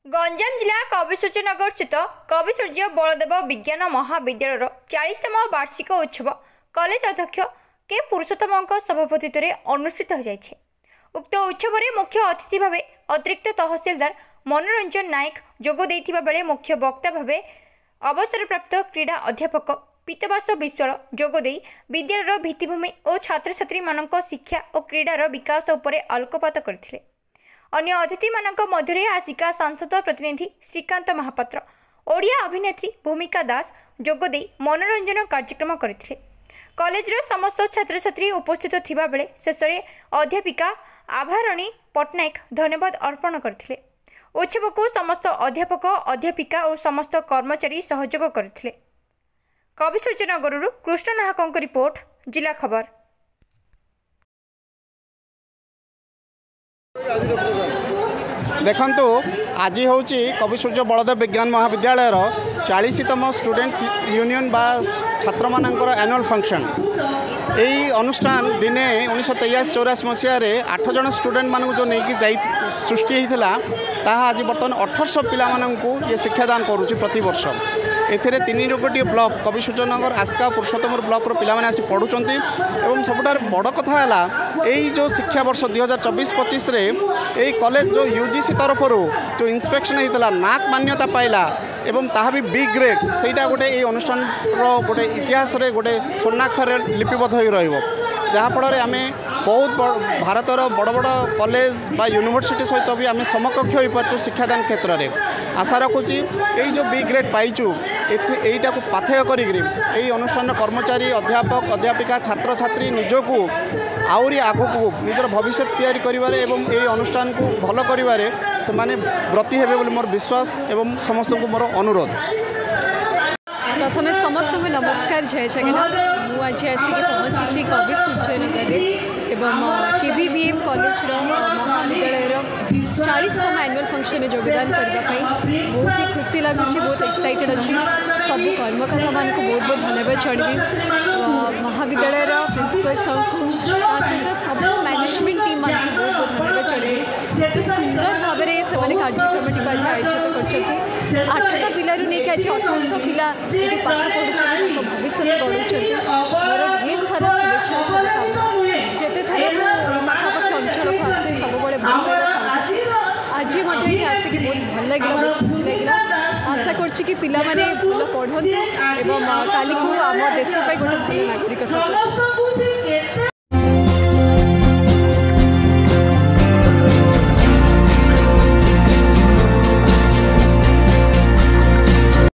गंजाम जिला कविसूर्यनगर स्थित कविसूर्य बलदेव विज्ञान महाविद्यालय 40तम वार्षिक उत्सव कॉलेज अध्यक्ष के पुरुषोत्तम सभापतित्व में अनुष्ठित हो जाए। उक्त उत्सव में मुख्य अतिथि भाव अतिरिक्त तहसीलदार मनोरंजन नायक जोग देथिबा बेले मुख्य वक्ता भाव अवसरप्राप्त क्रीड़ा अध्यापक पीतवास विश्वाल जोगदे विद्यालय भित्तिभूमि और छात्र छात्री मानक शिक्षा और क्रीडार विकास उपर आलोकपात करथिले। अन्य अतिथि मानक मध्य आसिका सांसद प्रतिनिधि श्रीकांत महापात्र ओडिया अभिनेत्री भूमिका दास जोगदे मनोरंजन कार्यक्रम करथिले। कॉलेजर समस्त छात्र छात्री उपस्थित थिबा बेले शेष में अध्यापिका आभारणी पट्टनायक धन्यवाद अर्पण करथिले। उत्सव को समस्त अध्यापक अध्यापिका और समस्त कर्मचारी सहयोग करथिले। कविसूर्यनगर कृष्ण नाहक रिपोर्ट जिला खबर। देखंतु आज हूँ कविसूर्य बलदेव विज्ञान महाविद्यालय 40तम स्टूडेंट्स यूनियन बा छात्र मानकर एनुअल फंक्शन। यही अनुष्ठान दिने 1983-84 मसीह 8 जन स्टूडेंट मानक जो नहीं जाई सृष्टि होता ताहा आज बर्तमान 1800 पिला मानकु ये शिक्षादान करुच्ची प्रति वर्ष। एथिरे 3 गोटे ब्लॉक कविसूर्यनगर आस्का पुरुषोत्तम ब्लॉक रो पिला माने आसी पढ़ुचंती एवं सबुठार बड़ कथा है यही जो शिक्षा वर्ष 2024-25 रे यही कॉलेज जो यूजीसी तरफ जो इंस्पेक्शन होता नाक मान्यता पाइला एवं ताहा भी बी ग्रेड सेटा गोटे ये अनुष्ठान गोटे इतिहास रे गोटे स्वर्णाक्षर लिपिबद्ध हो रहिबो जहाँफल आम बहुत भारतर बड़ बड़ कॉलेज बा यूनिवर्सिटी सहित भी आम समकक्ष हो पार्छु शिक्षादान क्षेत्र में। आशा रखुची यही जो बी ग्रेड पाइचु यहीटा को पाथेय करी अनुष्ठान कर्मचारी अध्यापक अध्यापिका छात्र छात्री निजकू आउरी आगकू निजर भविष्य तैयारी करिवारे एवं यही अनुष्ठान को भल करिवारे से माने ब्रती हेबे बोली मोर विश्वास एवं समस्त को मोर अनुरोध। प्रथम समस्त को नमस्कार जय जगन्नाथ। मुझे आसिक पहुँची कविसूर्यनगर एवं केवीवीएम कॉलेज महाविद्यालय 40तम एनुअल फंक्शन में योगदान करने बहुत ही खुशी लगुच बहुत एक्साइटेड अच्छी सब कर्मकर्ता मान को बहुत बहुत धन्यवाद चढ़ी महाविद्यालय प्रिंसिपल सर को सहित सब मैनेजमेंट टीम मान को बहुत बहुत धन्यवाद चढ़ी तो सुंदर भाव में से कार्यक्रम टी आज आयोजित कर 8टा पिलू नहीं आज 1800 पिला ये पाठ पढ़ुं भविष्य गढ़ुं मोर ढेर सारा शुभेच्छा शुभकामना जिते थे पाखापाखि अंचल को आसे सब भल आज आसिक बहुत भल लगे बहुत खुशी लगे। आशा कर पिला माने भल पढ़ते एवं काली को आम देश गोटे भल नागरिक सचेतन।